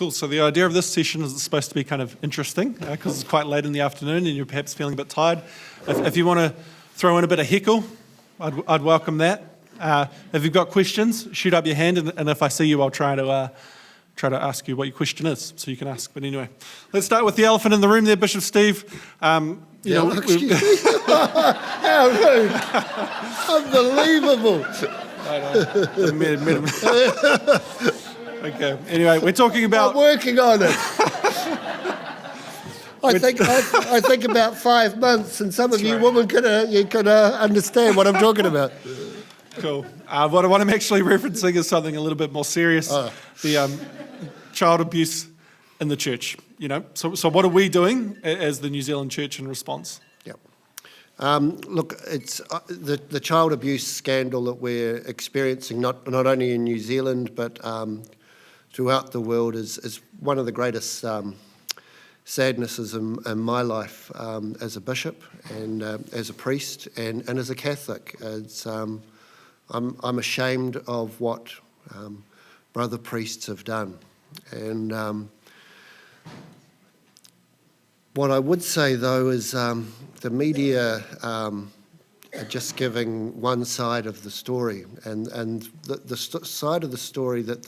Cool. So the idea of this session is it's supposed to be kind of interesting because it's quite late in the afternoon and you're perhaps feeling a bit tired. If you want to throw in a bit of heckle, I'd welcome that. If you've got questions, shoot up your hand, and if I see you, I'll try to ask you what your question is, so you can ask. But anyway, let's start with the elephant in the room there, Bishop Steve. Excuse me. How rude! Unbelievable. Okay. Anyway, we're talking about. I'm working on it. I think about 5 months, and some of you women could understand what I'm talking about. Cool. What I'm actually referencing is something a little bit more serious: the child abuse in the church. So what are we doing as the New Zealand Church in response? Yep. Look, it's the child abuse scandal that we're experiencing not only in New Zealand but throughout the world is one of the greatest sadnesses in my life as a bishop and as a priest and as a Catholic. I'm ashamed of what brother priests have done. And what I would say, though, is the media are just giving one side of the story, and the side of the story that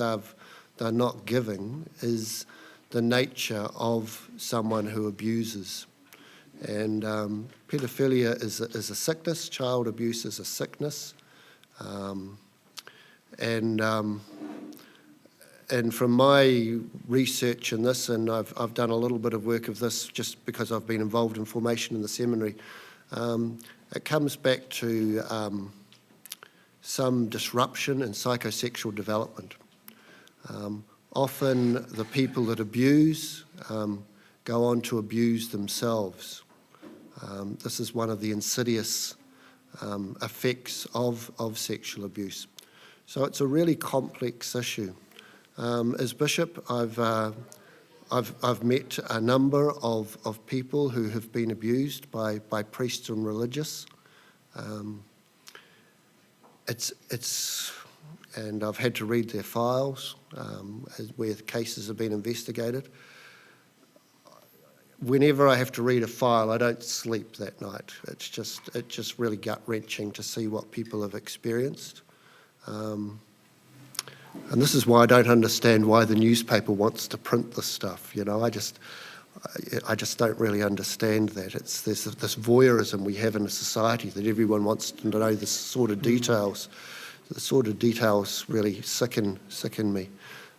they're not giving is the nature of someone who abuses. And pedophilia is a sickness, child abuse is a sickness, and from my research in this, and I've done a little bit of work of this just because I've been involved in formation in the seminary, it comes back to some disruption in psychosexual development. Often the people that abuse go on to abuse themselves. This is one of the insidious effects of sexual abuse. So it's a really complex issue. As bishop, I've met a number of people who have been abused by priests and religious. And I've had to read their files where cases have been investigated. Whenever I have to read a file, I don't sleep that night. It's just really gut-wrenching to see what people have experienced. And this is why I don't understand why the newspaper wants to print this stuff. I just don't really understand that. There's this voyeurism we have in a society that everyone wants to know the sort of details. The sort of details really sicken me.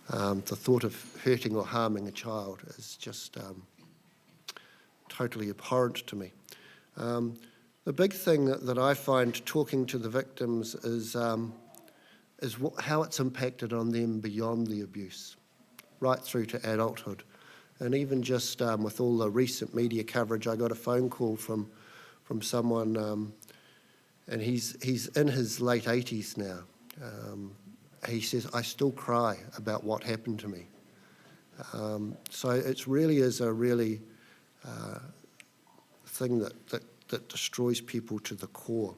The thought of hurting or harming a child is just totally abhorrent to me. The big thing that I find talking to the victims is how it's impacted on them beyond the abuse, right through to adulthood. And even just with all the recent media coverage, I got a phone call from someone, and he's in his late 80s now. He says, I still cry about what happened to me. So it really is a really thing that destroys people to the core.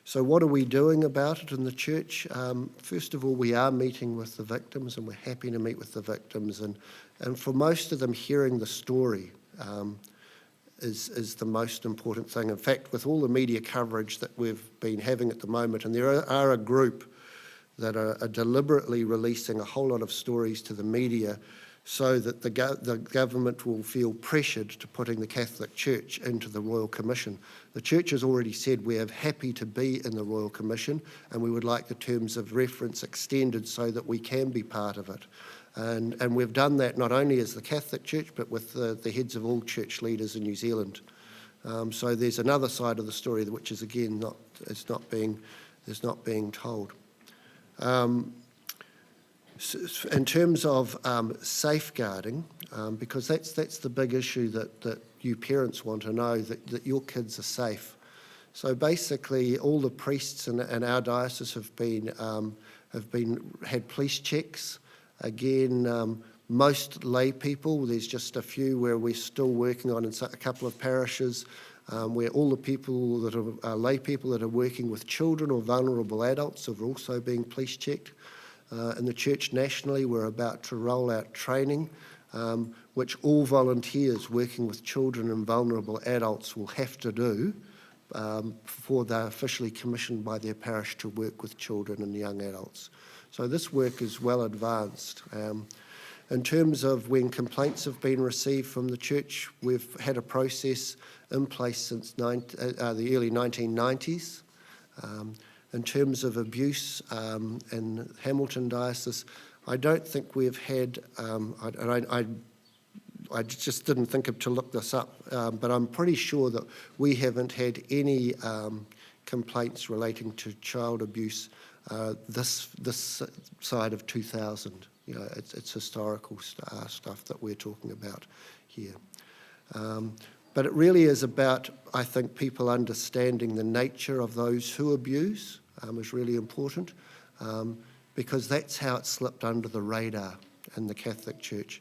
So what are we doing about it in the church? First of all, we are meeting with the victims, and we're happy to meet with the victims. And for most of them, hearing the story is the most important thing. In fact, with all the media coverage that we've been having at the moment, and there are a group that are deliberately releasing a whole lot of stories to the media so that the government will feel pressured to putting the Catholic Church into the Royal Commission. The Church has already said we are happy to be in the Royal Commission, and we would like the terms of reference extended so that we can be part of it. And we've done that not only as the Catholic Church, but with the heads of all church leaders in New Zealand. So there's another side of the story which is again not being told. In terms of safeguarding, because that's the big issue that you parents want to know, that your kids are safe. So basically, all the priests in our diocese had police checks. Again, most lay people. There's just a few where we're still working on in a couple of parishes, where all the people that are lay people that are working with children or vulnerable adults are also being police checked. In the church nationally, we're about to roll out training, which all volunteers working with children and vulnerable adults will have to do before they're officially commissioned by their parish to work with children and young adults. So this work is well advanced. In terms of when complaints have been received from the church, we've had a process in place since the early 1990s. In terms of abuse in Hamilton Diocese, I don't think we've had, I just didn't think to look this up, but I'm pretty sure that we haven't had any complaints relating to child abuse this side of 2000. You know, it's historical stuff that we're talking about here. But it really is about, I think, people understanding the nature of those who abuse is really important, because that's how it slipped under the radar in the Catholic Church.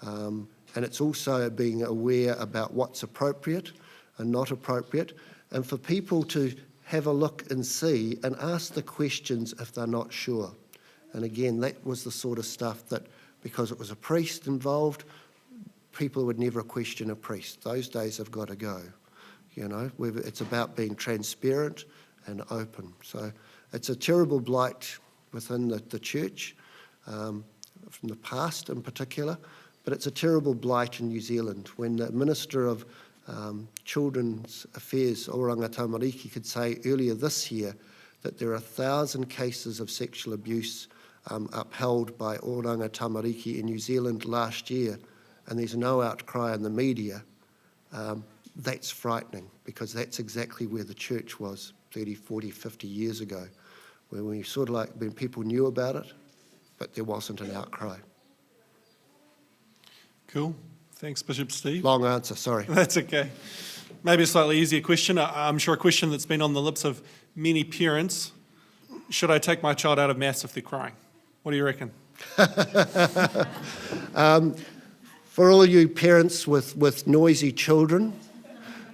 And it's also being aware about what's appropriate and not appropriate, and for people to have a look and see and ask the questions if they're not sure. And again, that was the sort of stuff that, because it was a priest involved, people would never question a priest. Those days have got to go. You know, it's about being transparent and open. So it's a terrible blight within the church, from the past in particular, but it's a terrible blight in New Zealand. When the Minister of Children's Affairs, Oranga Tamariki, could say earlier this year that there are 1,000 cases of sexual abuse upheld by Oranga Tamariki in New Zealand last year, and there's no outcry in the media, that's frightening, because that's exactly where the church was 30, 40, 50 years ago, where we sort of like, when people knew about it, but there wasn't an outcry. Cool. Thanks, Bishop Steve. Long answer, sorry. That's okay. Maybe a slightly easier question. I'm sure a question that's been on the lips of many parents. Should I take my child out of Mass if they're crying? What do you reckon? For all you parents with noisy children,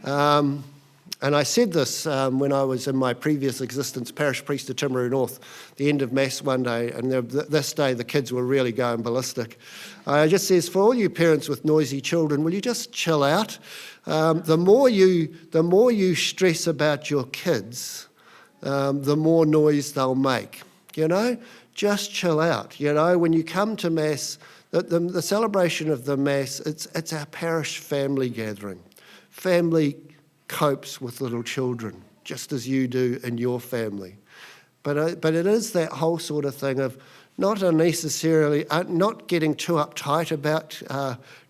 and I said this when I was in my previous existence, parish priest of Timaru North, the end of Mass one day, and this day the kids were really going ballistic. I just says, for all you parents with noisy children, will you just chill out? The more you stress about your kids, the more noise they'll make. You know, just chill out. You know, when you come to Mass, the celebration of the Mass, it's our parish family gathering. Family copes with little children, just as you do in your family. But it is that whole sort of thing of not unnecessarily, not getting too uptight about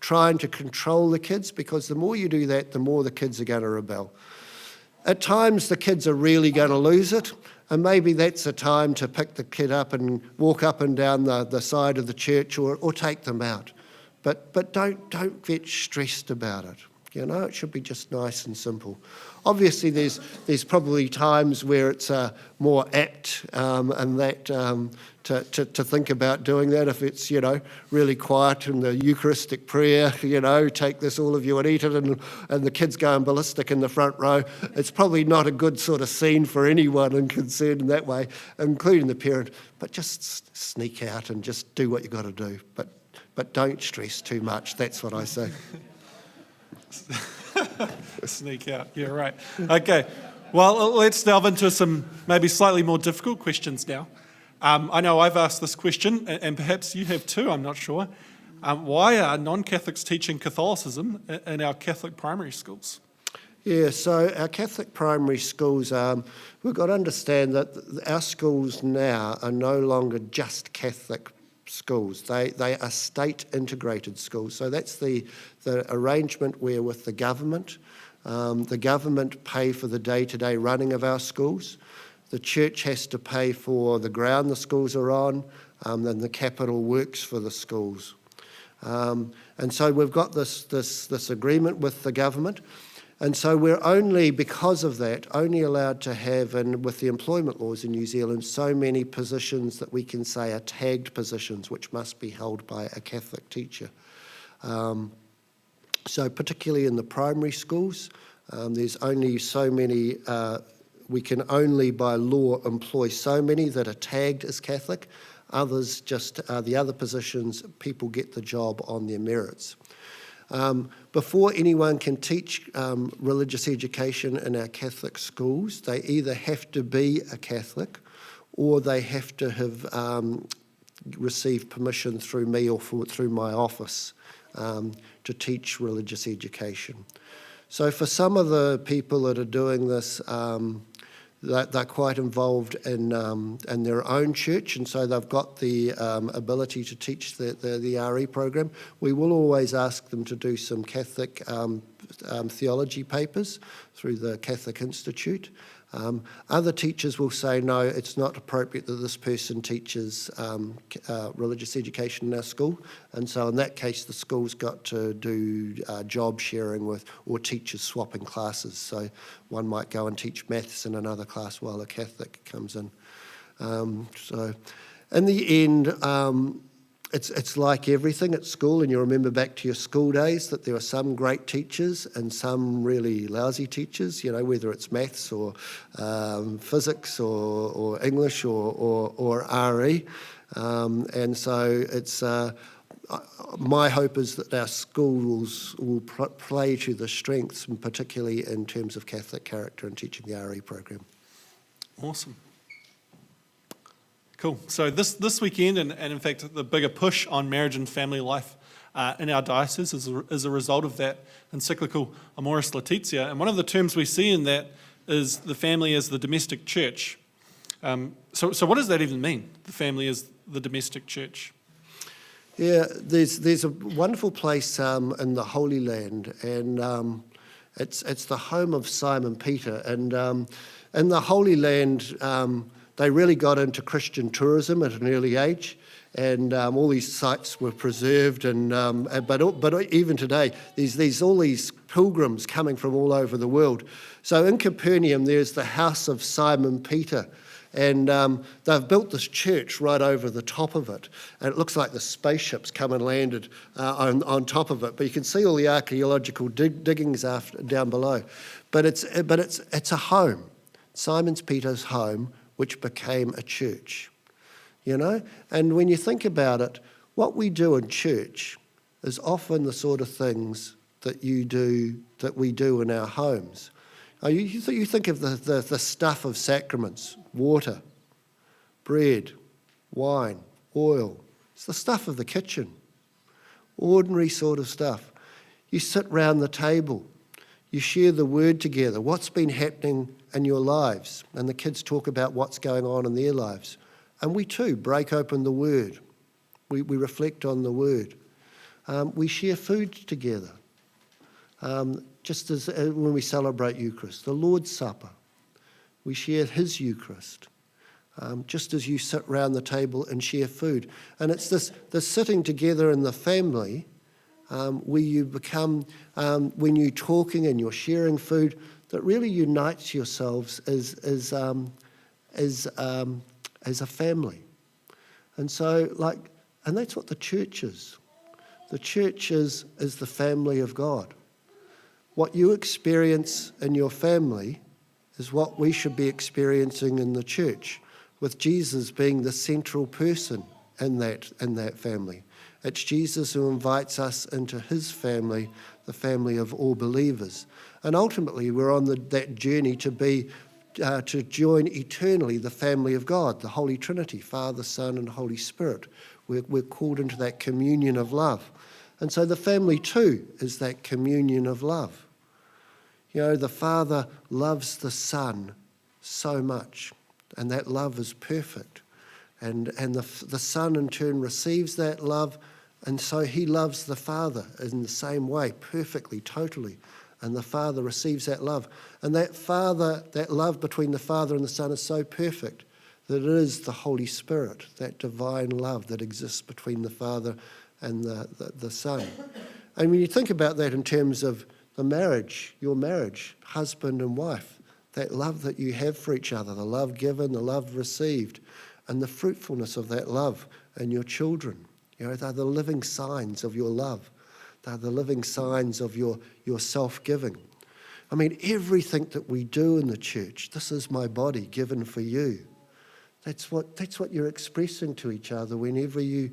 trying to control the kids, because the more you do that, the more the kids are going to rebel. At times, the kids are really going to lose it, and maybe that's a time to pick the kid up and walk up and down the side of the church, or take them out. But don't get stressed about it. You know, it should be just nice and simple. Obviously, there's probably times where it's more apt and that to think about doing that. If it's, you know, really quiet in the Eucharistic prayer, you know, take this all of you and eat it, and the kids going ballistic in the front row, it's probably not a good sort of scene for anyone and concerned in that way, including the parent. But just sneak out and just do what you got to do. But don't stress too much. That's what I say. Sneak out. Yeah, right. Okay. Well, let's delve into some maybe slightly more difficult questions now. I know I've asked this question, and perhaps you have too, I'm not sure. Why are non-Catholics teaching Catholicism in our Catholic primary schools? Yeah, so our Catholic primary schools, we've got to understand that our schools now are no longer just Catholic schools. They are state integrated schools. So that's the arrangement where with the government pay for the day-to-day running of our schools. The church has to pay for the ground the schools are on, and the capital works for the schools. And so we've got this agreement with the government. And so we're only, because of that, only allowed to have, and with the employment laws in New Zealand, so many positions that we can say are tagged positions, which must be held by a Catholic teacher. So particularly in the primary schools, there's only so many, we can only by law employ so many that are tagged as Catholic. Others just, the other positions, people get the job on their merits. Before anyone can teach religious education in our Catholic schools, they either have to be a Catholic or they have to have received permission through me or through my office to teach religious education. So for some of the people that are doing this, they're quite involved in their own church, and so they've got the ability to teach the RE program. We will always ask them to do some Catholic theology papers through the Catholic Institute. Other teachers will say, no, it's not appropriate that this person teaches religious education in our school, and so in that case the school's got to do job sharing with, or teachers swapping classes. So one might go and teach maths in another class while a Catholic comes in. So in the end, it's like everything at school, and you remember back to your school days that there are some great teachers and some really lousy teachers, you know, whether it's maths or physics or English or RE. And so it's my hope is that our schools will play to the strengths, and particularly in terms of Catholic character and teaching the RE program. Awesome. Cool. So this weekend, and in fact the bigger push on marriage and family life in our diocese is a result of that encyclical Amoris Laetitia. And one of the terms we see in that is the family as the domestic church. So what does that even mean, the family as the domestic church? Yeah, there's a wonderful place in the Holy Land, and it's the home of Simon Peter. And in the Holy Land, they really got into Christian tourism at an early age, and all these sites were preserved. And but even today, there's all these pilgrims coming from all over the world. So in Capernaum, there's the house of Simon Peter, and they've built this church right over the top of it, and it looks like the spaceships come and landed on top of it. But you can see all the archaeological diggings down below. But it's a home, Simon Peter's home, which became a church, you know? And when you think about it, what we do in church is often the sort of things that we do in our homes. You think of the stuff of sacraments: water, bread, wine, oil. It's the stuff of the kitchen, ordinary sort of stuff. You sit round the table, you share the word together, what's been happening in your lives, and the kids talk about what's going on in their lives. And we too break open the word. We reflect on the word. We share food together. Just as when we celebrate Eucharist, the Lord's Supper, we share his Eucharist, just as you sit round the table and share food. And it's this sitting together in the family where you become, when you're talking and you're sharing food, that really unites yourselves as a family. And so, and that's what the church is. The church is the family of God. What you experience in your family is what we should be experiencing in the church, with Jesus being the central person in that family. It's Jesus who invites us into his family, the family of all believers. And ultimately, we're on that journey to join eternally the family of God, the Holy Trinity, Father, Son, and Holy Spirit. We're called into that communion of love. And so the family too is that communion of love. You know, the Father loves the Son so much, and that love is perfect. And the Son in turn receives that love, and so he loves the Father in the same way, perfectly, totally. And the Father receives that love. And that love between the Father and the Son is so perfect that it is the Holy Spirit, that divine love that exists between the Father and the Son. And when you think about that in terms of the marriage, your marriage, husband and wife, that love that you have for each other, the love given, the love received, and the fruitfulness of that love in your children. You know, they're the living signs of your love. They're the living signs of your self-giving. I mean, everything that we do in the church, this is my body given for you. That's what you're expressing to each other when you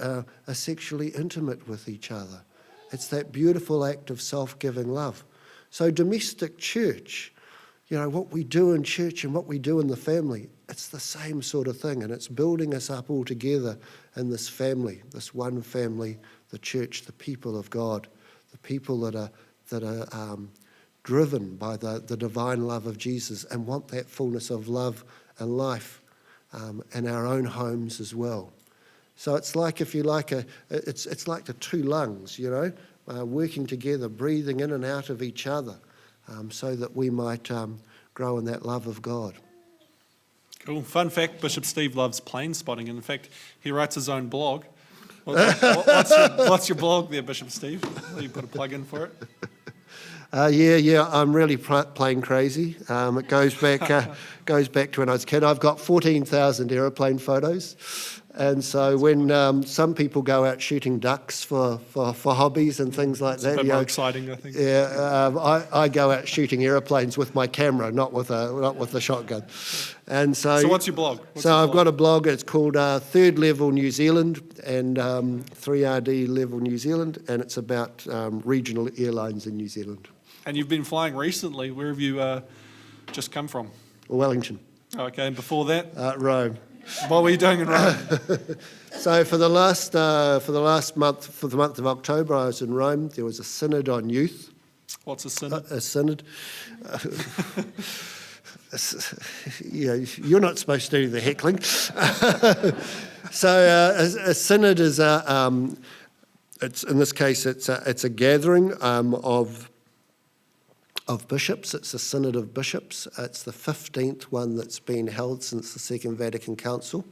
are sexually intimate with each other. It's that beautiful act of self-giving love. So domestic church, what we do in church and what we do in the family, it's the same sort of thing, and it's building us up all together in this family, this one family, the church, the people of God, the people that are driven by the divine love of Jesus and want that fullness of love and life in our own homes as well. So it's like, if you like, it's like the two lungs, working together, breathing in and out of each other, so that we might grow in that love of God. Cool. Fun fact, Bishop Steve loves plane spotting, and in fact, he writes his own blog. What's your blog there, Bishop Steve? Will you put a plug in for it? Yeah, I'm really plane crazy. It goes back to when I was a kid. I've got 14,000 aeroplane photos. And so when some people go out shooting ducks for hobbies and things like that, a bit more exciting, I think. Yeah, I go out shooting airplanes with my camera, not with a shotgun. And so what's your blog? I've got a blog. It's called Third Level New Zealand and 3RD Level New Zealand, and it's about regional airlines in New Zealand. And you've been flying recently. Where have you just come from? Wellington. Okay, and before that? Rome. What were you doing in Rome? So for the month of October, I was in Rome. There was a synod on youth. What's a synod? A synod. You're not supposed to do the heckling. So a synod is it's in this case it's a gathering of bishops. It's a synod of bishops. It's the 15th one that's been held since the Second Vatican Council.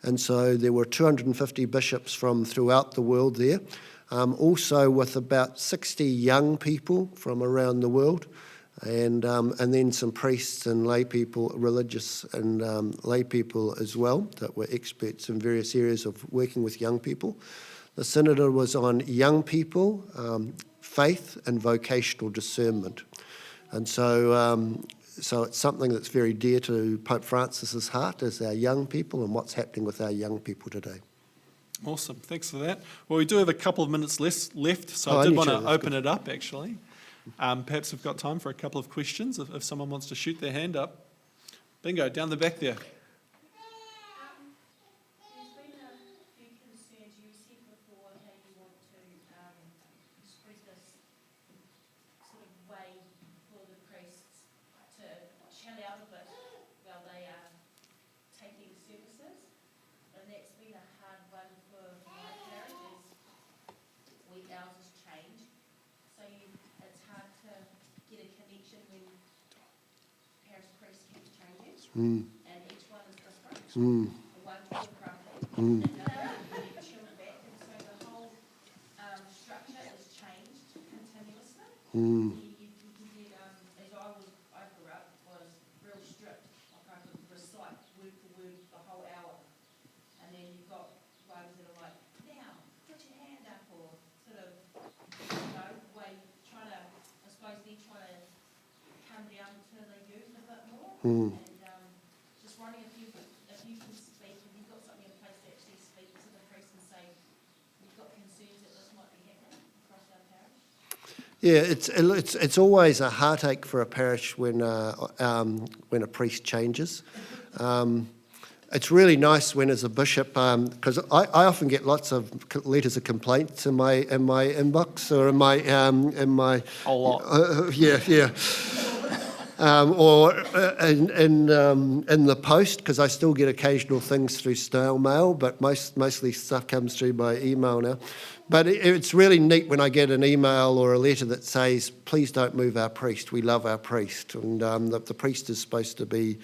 And so there were 250 bishops from throughout the world there, also with about 60 young people from around the world, and then some priests and lay people, religious and lay people as well, that were experts in various areas of working with young people. The synod was on young people, faith and vocational discernment. And so it's something that's very dear to Pope Francis's heart, is our young people and what's happening with our young people today. Awesome, thanks for that. Well, we do have a couple of minutes left, so I did want to open it up, actually. Perhaps we've got time for a couple of questions, if someone wants to shoot their hand up. Bingo, down the back there. And each one is different. The one to the grumpy, and the other chilled back, and so the whole structure is changed continuously. You can get, as I grew up, was real strict. Like I could recite word for word the whole hour. And then you've got ones that are like, now, put your hand up, or sort of, way trying to, I suppose they're trying to come down to the youth a bit more. Just wondering if you can speak, if you've got something in place to actually speak to the priest and say, you've got concerns that this might be happening across our parish? Yeah, it's always a heartache for a parish when a priest changes. It's really nice when, as a bishop, because I often get lots of letters of complaints in my inbox or in my a lot. Yeah. Or in the post, because I still get occasional things through snail mail, but mostly stuff comes through by email now. But it's really neat when I get an email or a letter that says, please don't move our priest, we love our priest. And the priest is supposed to be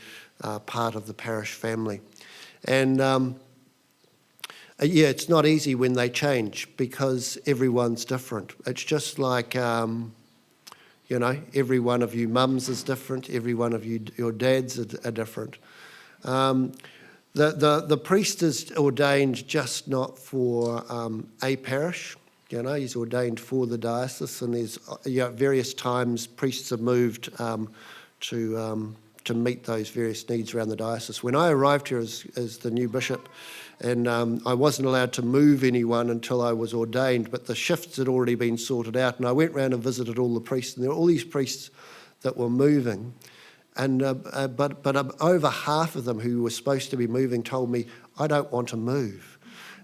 part of the parish family. And it's not easy when they change, because everyone's different. It's just like... every one of you mums is different. Every one of you, your dads are different. The priest is ordained just not for a parish. He's ordained for the diocese, and there's various times priests are moved to to meet those various needs around the diocese. When I arrived here as the new bishop, and I wasn't allowed to move anyone until I was ordained, but the shifts had already been sorted out, and I went round and visited all the priests, and there were all these priests that were moving, and but over half of them who were supposed to be moving told me, I don't want to move.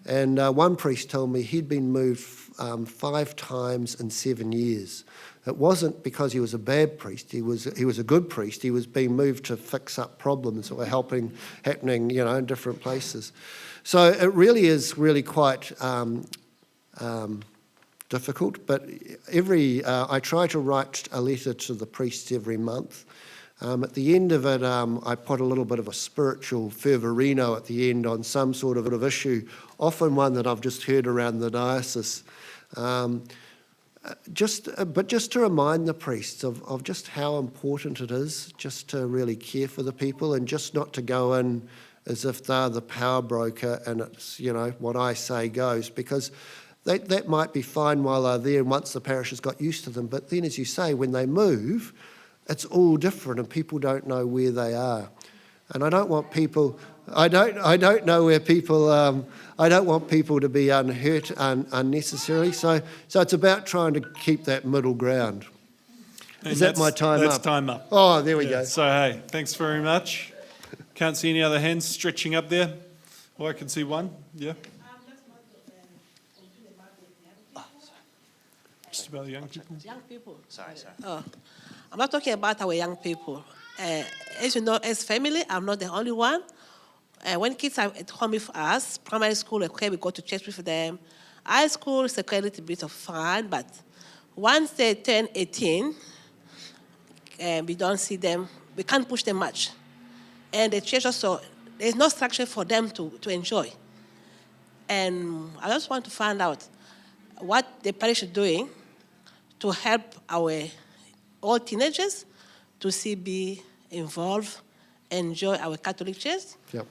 And one priest told me he'd been moved 5 times in 7 years. It wasn't because he was a bad priest. He was a good priest. He was being moved to fix up problems that were happening, in different places. So it really is quite difficult. But I try to write a letter to the priests every month. At the end of it, I put a little bit of a spiritual fervorino at the end on some sort of issue, often one that I've just heard around the diocese. Just to remind the priests of just how important it is just to really care for the people and just not to go in as if they're the power broker and it's, what I say goes, because that might be fine while they're there and once the parish has got used to them, but then as you say, when they move, it's all different and people don't know where they are. And I don't want people, I don't know where people, I don't want people to be unhurt unnecessarily. So it's about trying to keep that middle ground. And is that my time up? That's time up. Oh, there we go. So, hey, thanks very much. Can't see any other hands stretching up there. Oh, I can see one. Yeah. Just about the young people. Young people. Sorry. I'm not talking about our young people. As you know, as family, I'm not the only one. When kids are at home with us, primary school, okay, we go to church with them. High school is a little bit of fun, but once they turn 18, we don't see them, we can't push them much. And the church also, there's no structure for them to enjoy. And I just want to find out what the parish is doing to help our all teenagers to be involved, enjoy our Catholic Church. Yep.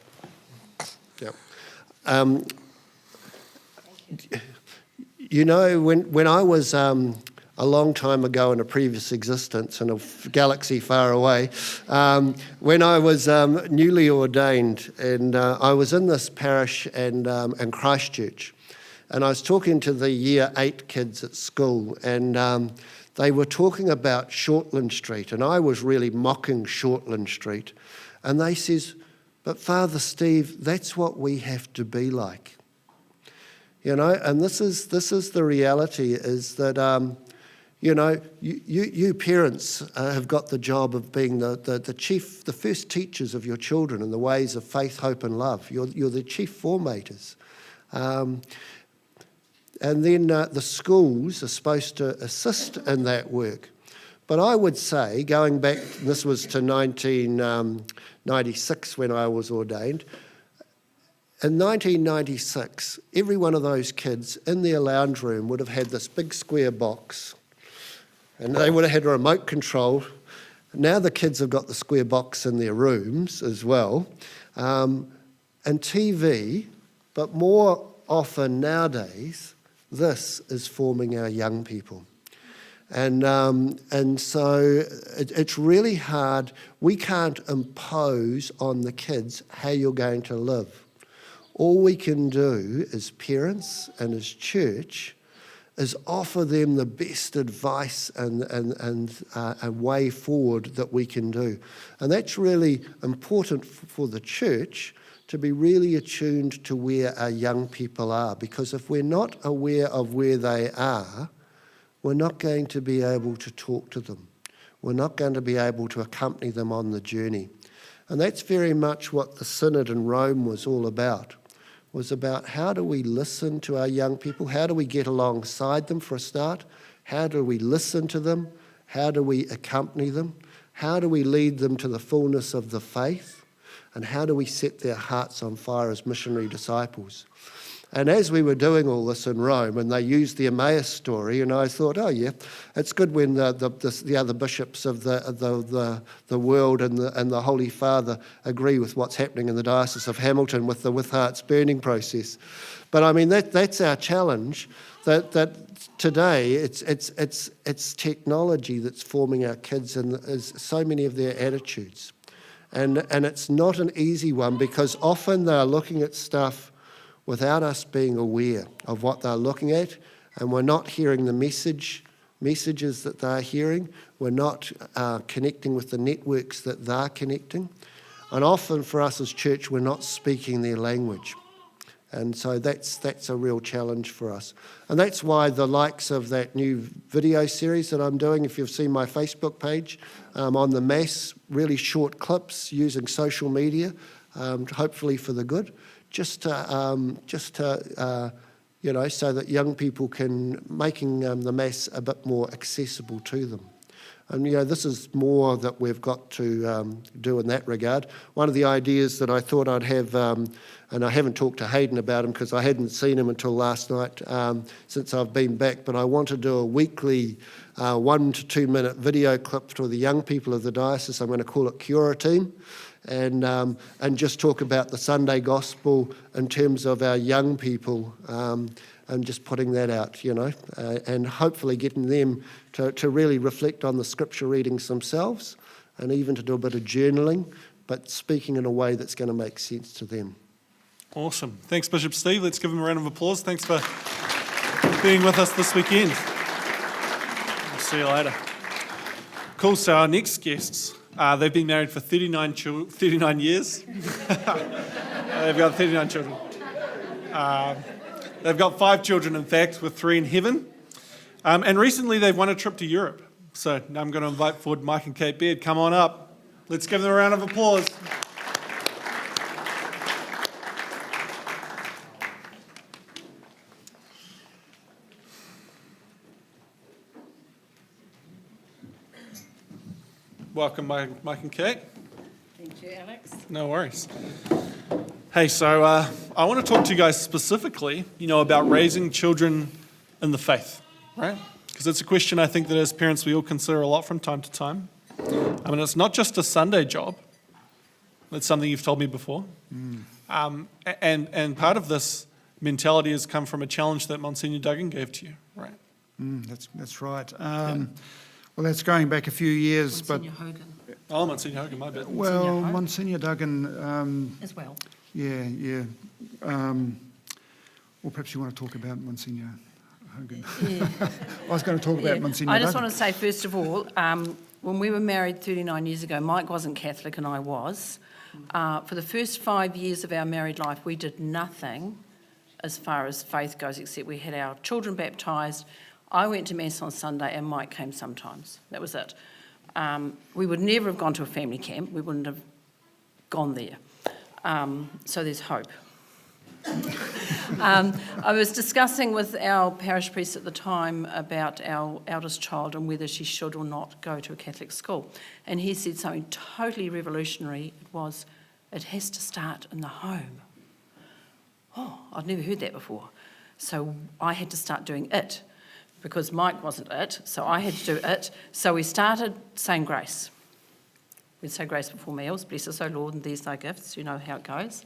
When I was a long time ago in a previous existence in a galaxy far away, when I was newly ordained, and I was in this parish in Christchurch, and I was talking to the year 8 kids at school, and they were talking about Shortland Street, and I was really mocking Shortland Street. And they says, but Father Steve, that's what we have to be like. And this is the reality, is that, you parents have got the job of being the first teachers of your children in the ways of faith, hope and love. You're the chief formators. And then the schools are supposed to assist in that work. But I would say, going back, this was to 1996 when I was ordained, in 1996, every one of those kids in their lounge room would have had this big square box, and they would have had a remote control. Now the kids have got the square box in their rooms as well, and TV, but more often nowadays, this is forming our young people. And so it's really hard. We can't impose on the kids how you're going to live. All we can do as parents and as church is offer them the best advice and way forward that we can do. And that's really important for the church, to be really attuned to where our young people are, because if we're not aware of where they are, we're not going to be able to talk to them. We're not going to be able to accompany them on the journey. And that's very much what the Synod in Rome was all about. Was about how do we listen to our young people? How do we get alongside them for a start? How do we listen to them? How do we accompany them? How do we lead them to the fullness of the faith? And how do we set their hearts on fire as missionary disciples? And as we were doing all this in Rome, and they used the Emmaus story, and I thought, oh yeah, it's good when the other bishops of the world and the Holy Father agree with what's happening in the Diocese of Hamilton with the With Hearts Burning process. But I mean, that's our challenge. That today it's technology that's forming our kids and so many of their attitudes. And it's not an easy one, because often they're looking at stuff without us being aware of what they're looking at, and we're not hearing the messages that they're hearing. We're not connecting with the networks that they're connecting. And often for us as church, we're not speaking their language. And so that's a real challenge for us. And that's why the likes of that new video series that I'm doing, if you've seen my Facebook page, on the Mass, really short clips using social media, hopefully for the good, just to so that young people can, making the Mass a bit more accessible to them. And, this is more that we've got to do in that regard. One of the ideas that I thought I'd have, and I haven't talked to Hayden about him because I hadn't seen him until last night since I've been back, but I want to do a weekly 1 to 2 minute video clip for the young people of the diocese. I'm going to call it Cura Team, and just talk about the Sunday Gospel in terms of our young people, and just putting that out, and hopefully getting them to really reflect on the scripture readings themselves, and even to do a bit of journaling, but speaking in a way that's going to make sense to them. Awesome. Thanks, Bishop Steve. Let's give him a round of applause. Thanks for being with us this weekend. We'll see you later. Cool. So our next guests, they've been married for 39 years. They've got 39 children. They've got 5 children, in fact, with 3 in heaven. And recently they've won a trip to Europe. So now I'm going to invite forward Mike and Kate Baird. Come on up. Let's give them a round of applause. Welcome, Mike and Kate. Thank you, Alex. No worries. Hey, so I want to talk to you guys specifically, about raising children in the faith, right? Because it's a question I think that as parents we all consider a lot from time to time. I mean, it's not just a Sunday job. That's something you've told me before. And part of this mentality has come from a challenge that Monsignor Duggan gave to you, right? That's right. Well, that's going back a few years, Monsignor Hogan Oh, Monsignor Hogan, my bad. well, Monsignor Duggan. as well. Yeah. Or perhaps you want to talk about Monsignor Hogan. Yeah. I was going to talk about Monsignor I just Duggan. want to say, first of all, when we were married 39 years ago, Mike wasn't Catholic and I was. For the first 5 years of our married life, we did nothing as far as faith goes, except we had our children baptised. I went to Mass on Sunday and Mike came sometimes. That was it. We would never have gone to a family camp. We wouldn't have gone there. So there's hope. I was discussing with our parish priest at the time about our eldest child and whether she should or not go to a Catholic school. And he said something totally revolutionary. It has to start in the home. Oh, I'd never heard that before. So I had to start doing it because Mike wasn't it, so I had to do it. So we started saying grace. We'd say grace before meals, bless us, O Lord, and these thy gifts, you know how it goes.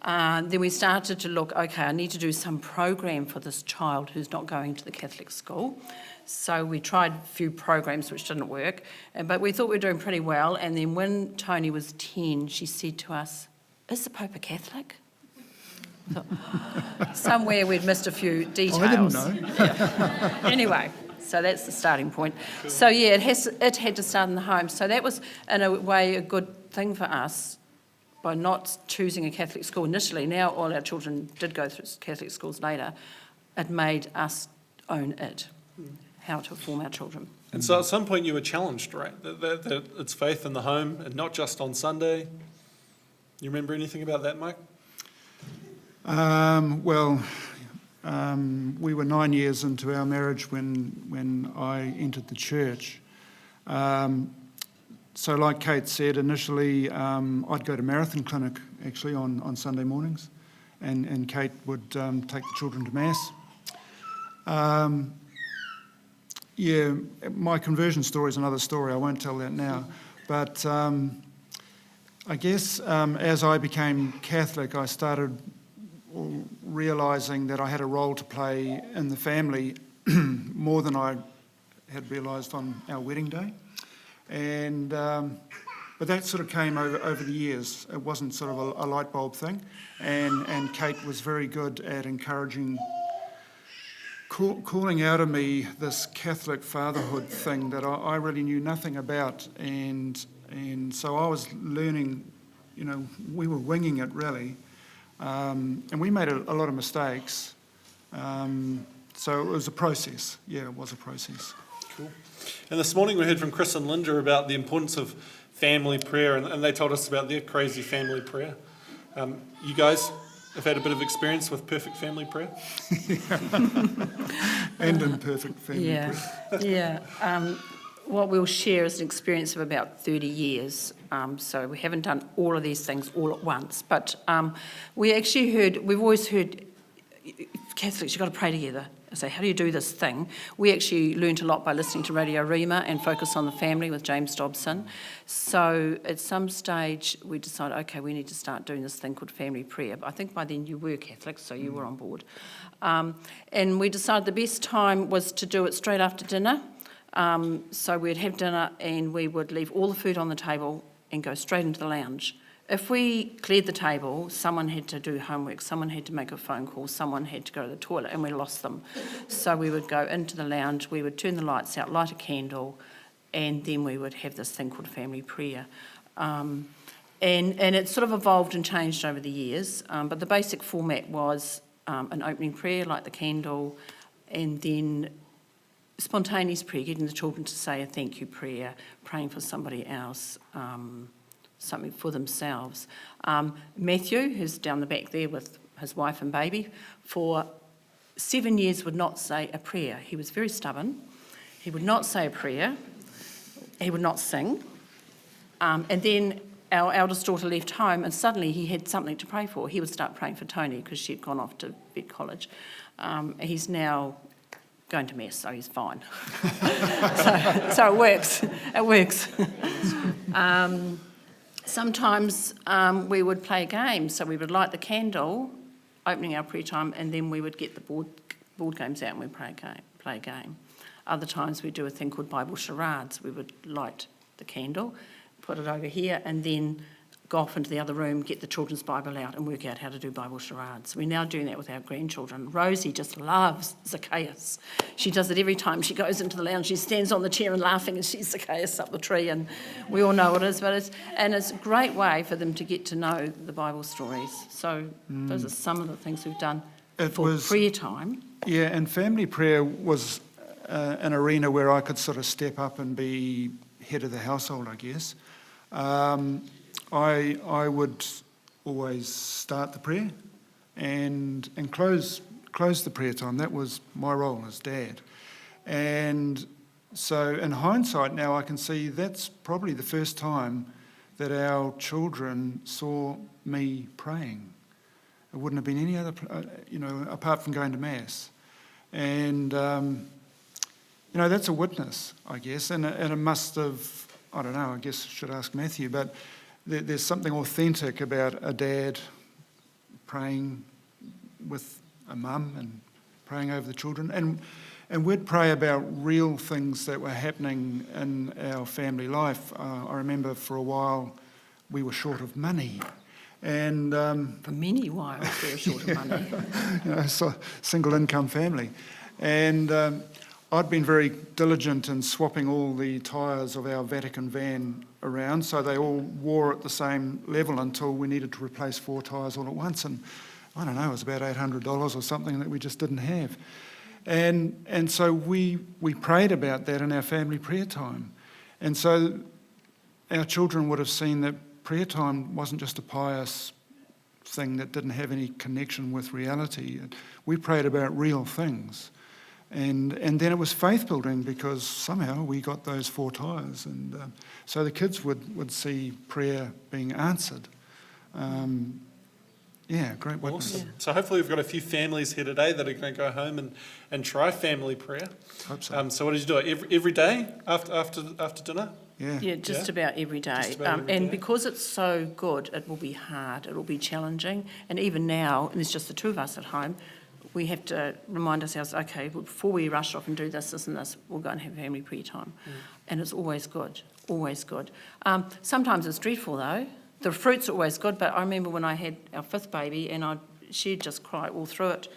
Then we started to look, okay, I need to do some program for this child who's not going to the Catholic school. So we tried a few programs which didn't work, but we thought we were doing pretty well. And then when Tony was 10, she said to us, is the Pope a Catholic? Somewhere we'd missed a few details. I didn't know. Yeah. Anyway, so that's the starting point. Cool. So yeah, it had to start in the home. So that was, in a way, a good thing for us by not choosing a Catholic school initially. Now all our children did go through Catholic schools later. It made us own it, how to form our children. And so at some point you were challenged, right? That it's faith in the home and not just on Sunday. You remember anything about that, Mike? We were 9 years into our marriage when I entered the church. So like Kate said, initially I'd go to Marathon Clinic actually on Sunday mornings, and Kate would take the children to Mass. My conversion story is another story. I won't tell that now. But I guess as I became Catholic, I started realising that I had a role to play in the family more than I had realised on our wedding day. But But that sort of came over the years. It wasn't sort of a light bulb thing. And Kate was very good at encouraging, calling out of me this Catholic fatherhood thing that I really knew nothing about. And so I was learning, we were winging it really. And we made a lot of mistakes. So it was a process. Yeah, it was a process. Cool. And this morning we heard from Chris and Linda about the importance of family prayer, and they told us about their crazy family prayer. You guys have had a bit of experience with perfect family prayer? And imperfect family prayer. Yeah. What we'll share is an experience of about 30 years. So we haven't done all of these things all at once. But we've always heard, Catholics, you've got to pray together. I say, how do you do this thing? We actually learnt a lot by listening to Radio Rima and Focus on the Family with James Dobson. So at some stage we decided, okay, we need to start doing this thing called family prayer. But I think by then you were Catholic, so you were on board. And we decided the best time was to do it straight after dinner. So we'd have dinner and we would leave all the food on the table and go straight into the lounge. If we cleared the table, someone had to do homework, someone had to make a phone call, someone had to go to the toilet, and we lost them. So we would go into the lounge, we would turn the lights out, light a candle, and then we would have this thing called family prayer. And it sort of evolved and changed over the years, but the basic format was an opening prayer, light the candle, and then spontaneous prayer, getting the children to say a thank you prayer, praying for somebody else, something for themselves. Matthew, who's down the back there with his wife and baby, for 7 years would not say a prayer. He was very stubborn. He would not say a prayer. He would not sing. And then our eldest daughter left home and suddenly he had something to pray for. He would start praying for Tony because she'd gone off to vet college. He's now going to Mass, so he's fine. so it works. It works. Sometimes we would play games, so we would light the candle, opening our prayer time, and then we would get the board games out and we'd play a game. Other times we'd do a thing called Bible charades. We would light the candle, put it over here, and then go off into the other room, get the children's Bible out and work out how to do Bible charades. We're now doing that with our grandchildren. Rosie just loves Zacchaeus. She does it every time she goes into the lounge. She stands on the chair and laughing and she's Zacchaeus up the tree, and we all know what it is. But it's a great way for them to get to know the Bible stories. So those are some of the things we've done for prayer time. Yeah, and family prayer was an arena where I could sort of step up and be head of the household, I guess. I would always start the prayer and close the prayer time. That was my role as dad. And so in hindsight now I can see that's probably the first time that our children saw me praying. It wouldn't have been any other, apart from going to Mass. And, that's a witness, I guess. And it must have, I don't know, I guess I should ask Matthew, but there's something authentic about a dad praying with a mum and praying over the children. And we'd pray about real things that were happening in our family life. I remember for a while we were short of money. And for many whiles we were short of money. So single income family. And I'd been very diligent in swapping all the tyres of our Vatican van around so they all wore at the same level until we needed to replace 4 tyres all at once. And I don't know, it was about $800 or something that we just didn't have. And so we prayed about that in our family prayer time. And so our children would have seen that prayer time wasn't just a pious thing that didn't have any connection with reality. We prayed about real things. And then it was faith building because somehow we got those 4 tyres. And so the kids would see prayer being answered. Great witness. Awesome. So hopefully we've got a few families here today that are going to go home and try family prayer. Hope so. So what did you do? Every day after dinner? Yeah. Just about every day. And because it's so good, it will be hard, it will be challenging. And even now, and there's just the 2 of us at home, we have to remind ourselves, okay, before we rush off and do this and this, we'll go and have family prayer time. And it's always good. always good. Sometimes it's dreadful though. The fruit's always good, but I remember when I had our 5th baby and she'd just cry all through it.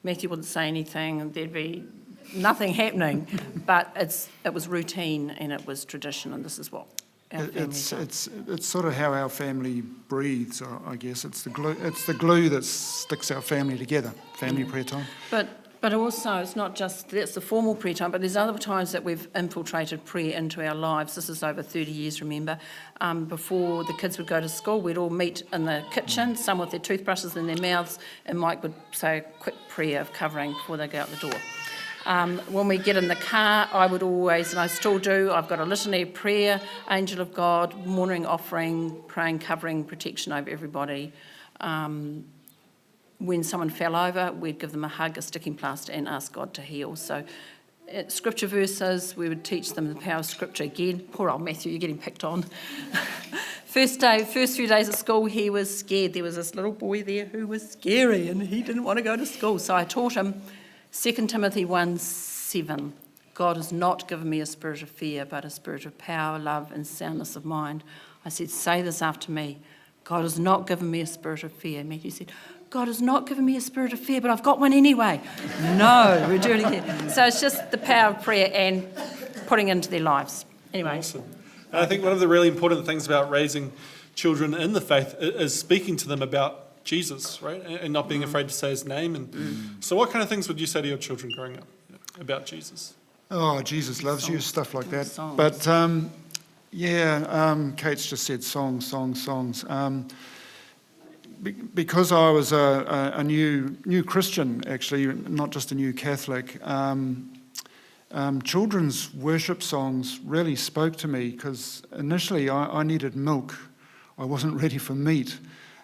Matthew wouldn't say anything and there'd be nothing happening, but it was routine and it was tradition, and this is what our family does. It's sort of how our family breathes, I guess. It's the glue that sticks our family together, family prayer time. But also, it's not just, that's the formal prayer time, but there's other times that we've infiltrated prayer into our lives. This is over 30 years, remember. Before the kids would go to school, we'd all meet in the kitchen, some with their toothbrushes in their mouths, and Mike would say a quick prayer of covering before they go out the door. When we get in the car, I would always, and I still do, I've got a litany of prayer, angel of God, morning offering, praying, covering, protection over everybody. When someone fell over, we'd give them a hug, a sticking plaster, and ask God to heal. So scripture verses, we would teach them the power of scripture again. Poor old Matthew, you're getting picked on. First few days at school, he was scared. There was this little boy there who was scary, and he didn't want to go to school. So I taught him 2 Timothy 1:7. God has not given me a spirit of fear, but a spirit of power, love, and soundness of mind. I said, say this after me. God has not given me a spirit of fear. Matthew said, God has not given me a spirit of fear, but I've got one anyway. No, we're doing it again. So it's just the power of prayer and putting into their lives. Anyway. Awesome. And I think one of the really important things about raising children in the faith is speaking to them about Jesus, right? And not being afraid to say his name. And so what kind of things would you say to your children growing up about Jesus? Oh, Jesus loves you, stuff like that. Songs. But, Kate's just said songs. Because I was a new Christian, actually, not just a new Catholic, children's worship songs really spoke to me, because initially I needed milk. I wasn't ready for meat.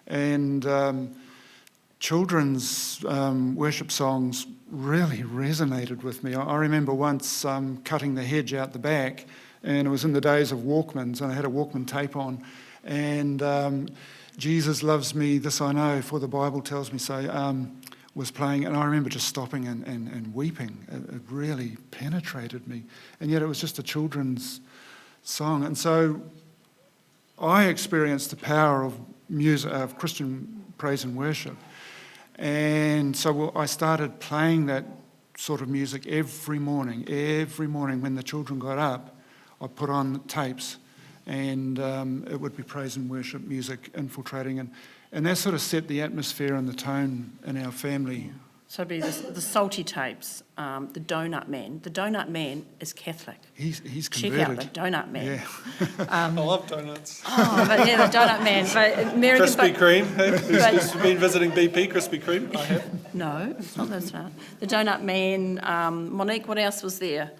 And children's worship songs really resonated with me. I remember once cutting the hedge out the back, and it was in the days of Walkmans, and I had a Walkman tape on, and Jesus loves me, this I know, for the Bible tells me so, was playing, and I remember just stopping and weeping. It really penetrated me, and yet it was just a children's song. And so I experienced the power of music, of Christian praise and worship. And so I started playing that sort of music every morning. Every morning when the children got up, I put on tapes, and it would be praise and worship music infiltrating, and that sort of set the atmosphere and the tone in our family. So it'd be the salty tapes, the Donut Man. The Donut Man is Catholic. He's Check converted. out the Donut Man. Yeah. I love donuts. Oh, but yeah, the Donut Man. But American, Krispy Kreme. Who's been visiting BP? Krispy Kreme? I have. No, it's not those. No. The Donut Man. Monique, what else was there?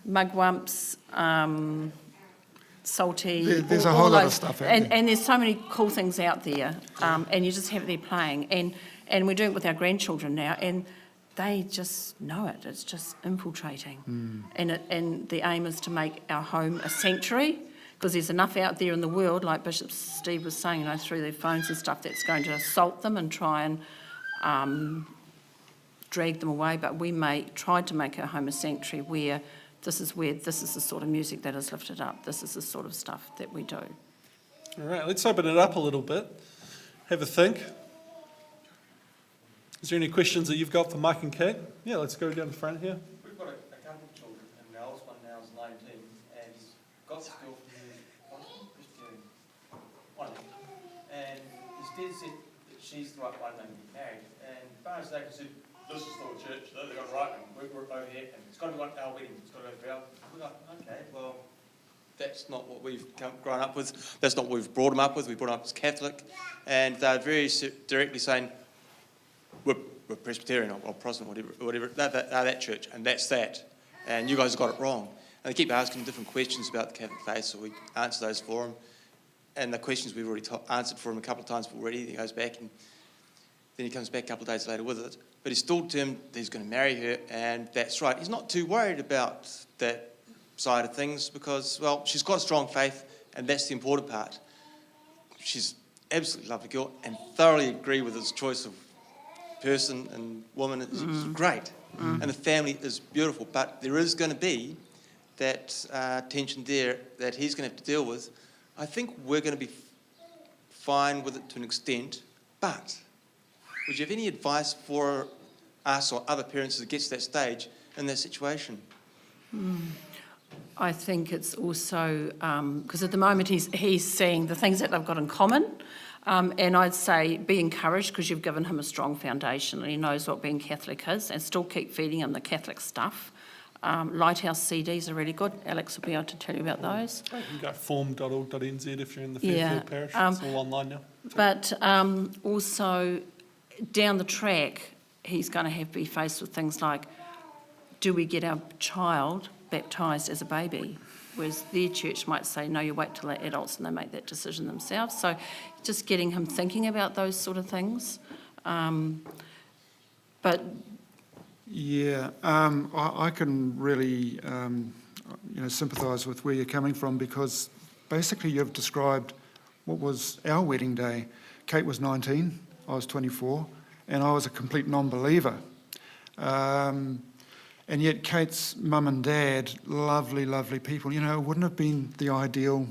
Mugwumps. Salty. There's a all whole lot those. of stuff out and there. And there's so many cool things out there, and you just have it there playing. And we're doing it with our grandchildren now, and they just know it. It's just infiltrating. And the aim is to make our home a sanctuary, because there's enough out there in the world, like Bishop Steve was saying, through their phones and stuff, that's going to assault them and try and drag them away. But we tried to make our home a sanctuary where this is the sort of music that is lifted up. This is the sort of stuff that we do. All right, let's open it up a little bit. Have a think. Is there any questions that you've got for Mike and Kate? Yeah, let's go down the front here. We've got a couple of children, and the oldest one now is 19, and he's got to school from the Christian one. And his dad said that she's the right one to get married. And as far as they said, this is still a church, they've got right, and we're over here, and it's got to be our wedding, it's got to be our. We're like, okay, well, that's not what we've grown up with. That's not what we've brought them up with. We brought them up as Catholic, and they're very directly saying, we're Presbyterian or Protestant, whatever. They're that church, and that's that. And you guys have got it wrong. And they keep asking different questions about the Catholic faith, so we answer those for them. And the questions we've already answered for him a couple of times already. He goes back, and then he comes back a couple of days later with it. But he's still determined that he's going to marry her, and that's right. He's not too worried about that side of things because, well, she's got strong faith, and that's the important part. She's absolutely lovely girl and thoroughly agree with his choice of person and woman. It's great. And the family is beautiful. But there is going to be that tension there that he's going to have to deal with, I think we're going to be fine with it to an extent. But would you have any advice for us or other parents as it gets to that stage in that situation? I think it's also, because at the moment he's seeing the things that they've got in common, and I'd say be encouraged because you've given him a strong foundation and he knows what being Catholic is, and still keep feeding him the Catholic stuff. Lighthouse CDs are really good. Alex will be able to tell you about those. You can go form.org.nz if you're in the Yeah, Fairfield parish. It's all online now. But also, down the track, he's going to have to be faced with things like, do we get our child baptised as a baby? Whereas their church might say, no, you wait till they're adults and they make that decision themselves. So just getting him thinking about those sort of things. But Yeah, I can really, sympathise with where you're coming from, because basically you've described what was our wedding day. Kate was 19, I was 24, and I was a complete non-believer. And yet Kate's mum and dad, lovely, lovely people, it wouldn't have been the ideal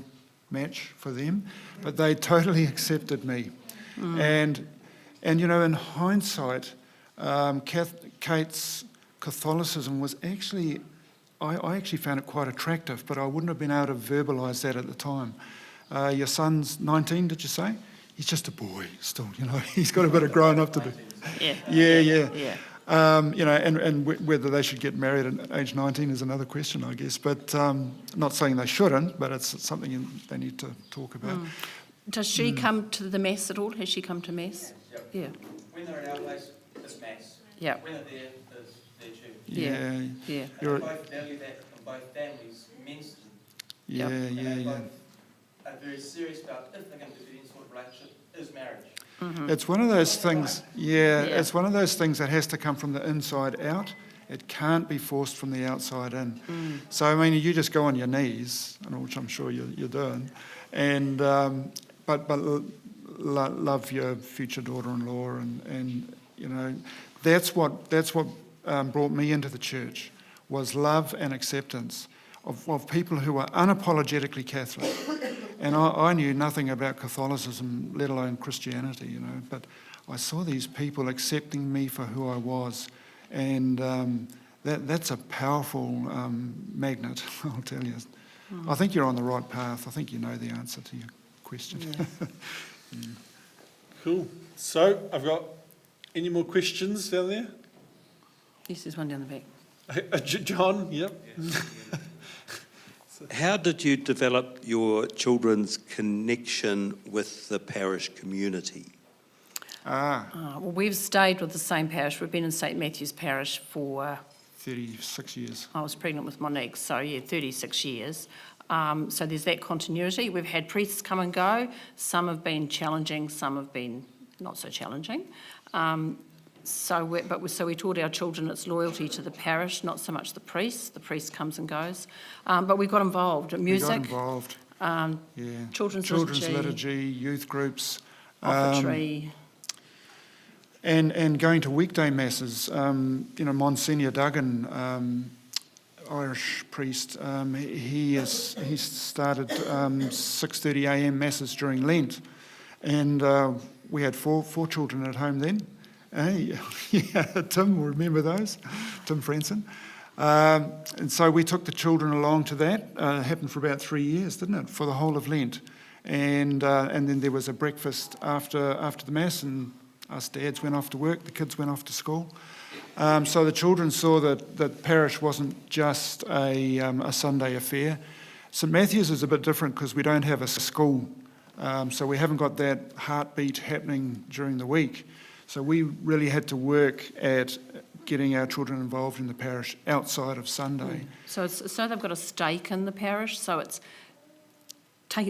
match for them, but they totally accepted me. And in hindsight, Kate's Catholicism was actually, I actually found it quite attractive, but I wouldn't have been able to verbalise that at the time. Your son's 19, did you say? He's just a boy still, he's got a bit of growing up to do. Yeah. And whether they should get married at age 19 is another question, I guess. But not saying they shouldn't, but it's something they need to talk about. does she come to the Mass at all? Has she come to Mass? Yeah. When they're at our place, it's Mass. Yeah. When they're there, it's their church. Yeah. And they both value that from both families immensely. Yeah. And they both are very serious about, if they're going to do any sort of relationship, is marriage. It's one of those things, it's one of those things that has to come from the inside out. It can't be forced from the outside in. So, I mean, you just go on your knees, which I'm sure you're doing, and but love your future daughter-in-law, and that's what brought me into the church, was love and acceptance of people who are unapologetically Catholic. And I knew nothing about Catholicism, let alone Christianity, but I saw these people accepting me for who I was. And that's a powerful magnet, I'll tell you. I think you're on the right path. I think you know the answer to your question. Yeah. Cool. So I've got any more questions down there? Yes, there's one down the back. John, yep. How did you develop your children's connection with the parish community? Well, we've stayed with the same parish. We've been in St Matthew's Parish for 36 years. I was pregnant with Monique, so 36 years. So there's that continuity. We've had priests come and go. Some have been challenging, some have been not so challenging. So we taught our children it's loyalty to the parish, not so much the priest. The priest comes and goes. But we got involved. Music. We got involved. Children's liturgy, youth groups. Offertory. And going to weekday masses, Monsignor Duggan, Irish priest, he started 6:30 a.m. masses during Lent, and we had four children at home then. Tim will remember those, Tim Franson. And so we took the children along to that. It happened for about 3 years, didn't it, for the whole of Lent, and then there was a breakfast after the mass, and us dads went off to work, the kids went off to school. So the children saw that parish wasn't just a Sunday affair. St Matthew's is a bit different because we don't have a school, so we haven't got that heartbeat happening during the week. So we really had to work at getting our children involved in the parish outside of Sunday. So they've got a stake in the parish, so it's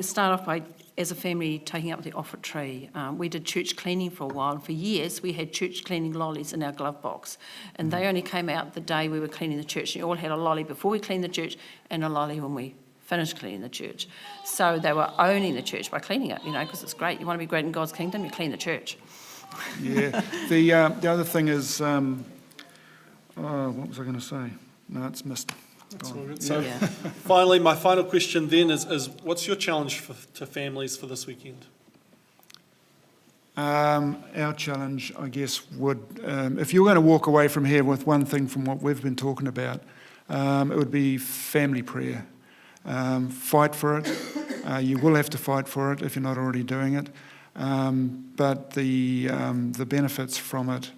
start off by, as a family, taking up the offertory. We did church cleaning for a while, and for years we had church cleaning lollies in our glove box, and they only came out the day we were cleaning the church. You all had a lolly before we cleaned the church and a lolly when we finished cleaning the church. So they were owning the church by cleaning it, because it's great. You want to be great in God's kingdom, you clean the church. Yeah. The other thing is, what was I going to say? No, it's missed. That's all good. So Yeah. finally, my final question then is what's your challenge to families for this weekend? Our challenge, I guess, would, if you're going to walk away from here with one thing from what we've been talking about, it would be family prayer. Fight for it. You will have to fight for it if you're not already doing it. But the benefits from it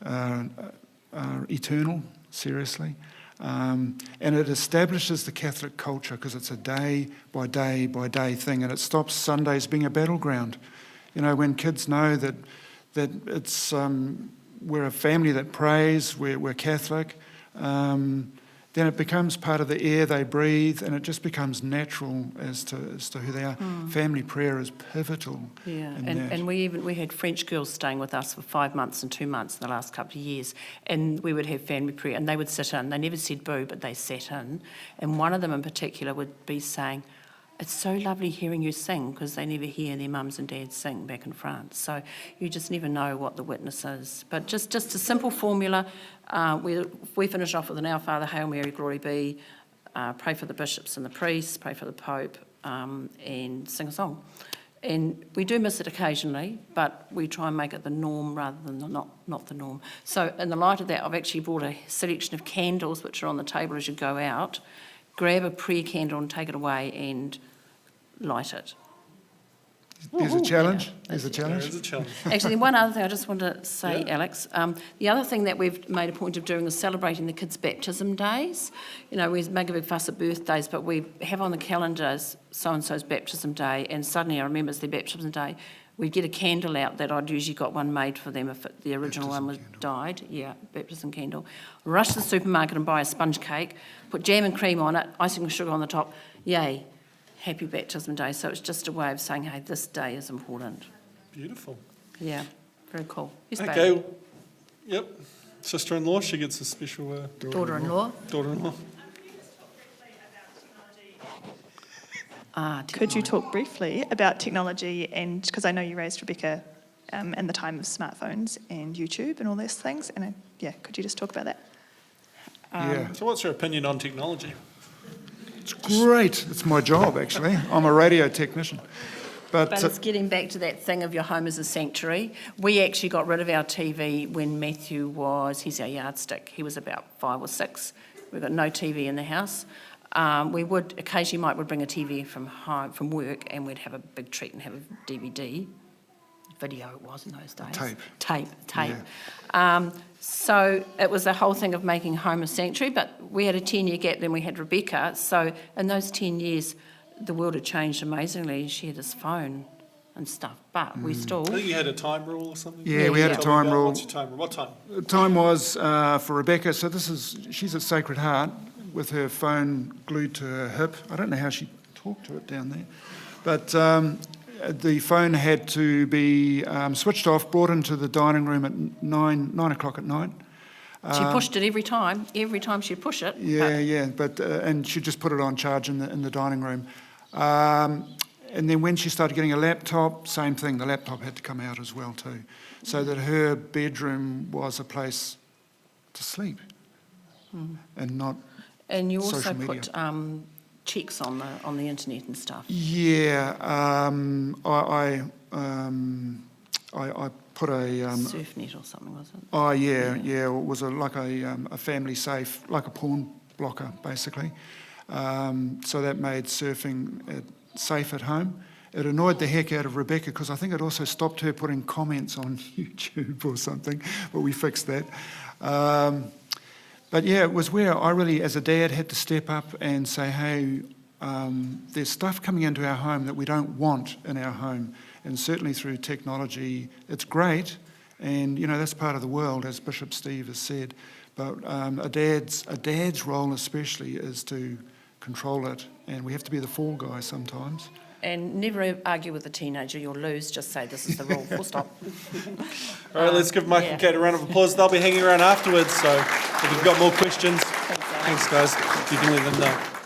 are eternal, seriously. And it establishes the Catholic culture because it's a day by day by day thing, and it stops Sundays being a battleground. You know, when kids know that it's we're a family that prays, we're Catholic, then it becomes part of the air they breathe, and it just becomes natural as to who they are. Family prayer is pivotal. Yeah, in that. and we had French girls staying with us for 5 months and 2 months in the last couple of years, and we would have family prayer, and they would sit in. They never said boo, but they sat in, and one of them in particular would be saying, "It's so lovely hearing you sing," because they never hear their mums and dads sing back in France. So you just never know what the witness is. But just a simple formula. We finish off with an Our Father, Hail Mary, Glory Be, pray for the bishops and the priests, pray for the Pope, and sing a song. And we do miss it occasionally, but we try and make it the norm rather than not the norm. So in the light of that, I've actually brought a selection of candles which are on the table as you go out. Grab a prayer candle and take it away and light it. There's a challenge. Yeah, There's a There challenge. is a challenge. Actually, one other thing I just want to say, Yeah. Alex, the other thing that we've made a point of doing is celebrating the kids' baptism days. You know, we make a big fuss at birthdays, but we have on the calendars so-and-so's baptism day, and suddenly I remember it's their baptism day. We'd get a candle out that I'd usually got one made for them if the original one was died. Yeah, baptism candle. Rush to the supermarket and buy a sponge cake, put jam and cream on it, icing and sugar on the top. Yay. Happy baptism day. So it's just a way of saying, hey, this day is important. Beautiful. Yeah, very cool. Yes, Okay. baby. Yep. Sister-in-law, she gets a special Daughter-in-law. daughter-in-law. Could you talk briefly about technology, and because I know you raised Rebecca in the time of smartphones and YouTube and all those things, and could you just talk about that? Yeah. So what's your opinion on technology? It's great. It's my job, actually. I'm a radio technician. But it's getting back to that thing of your home as a sanctuary. We actually got rid of our TV when Matthew he's our yardstick. He was about 5 or 6. We've got no TV in the house. We would occasionally would bring a TV from home, from work, and we'd have a big treat and have a DVD. Video it was in those days. Tape. Yeah. So it was the whole thing of making home a sanctuary, but we had a 10-year gap, then we had Rebecca. So in those 10 years, the world had changed amazingly. She had this phone and stuff, but we still... I think you had a time rule or something. Yeah, we had a Tell me time about rule. What's your time rule? What time? The time was for Rebecca, so she's at Sacred Heart with her phone glued to her hip. I don't know how she talked to it down there. But the phone had to be switched off, brought into the dining room at 9 o'clock at night. She pushed it every time she'd push it. And she'd just put it on charge in the dining room. And then when she started getting a laptop, same thing, the laptop had to come out as well too, so that her bedroom was a place to sleep and not And you also social media. put checks on the internet and stuff. Yeah, I put a... SurfNet or something, was it? Oh, yeah, it was like a family safe, like a porn blocker, basically. So that made surfing safe at home. It annoyed the heck out of Rebecca because I think it also stopped her putting comments on YouTube or something, but we fixed that. But yeah, it was where I really, as a dad, had to step up and say, hey, there's stuff coming into our home that we don't want in our home. And certainly through technology, it's great. And, you know, that's part of the world, as Bishop Steve has said. But a dad's role especially is to control it. And we have to be the fall guy sometimes. And never argue with a teenager. You'll lose. Just say this is the rule. Full stop. All right, let's give Mike and Kate a round of applause. They'll be hanging around afterwards, so if you've got more questions, thanks guys, you can let them know.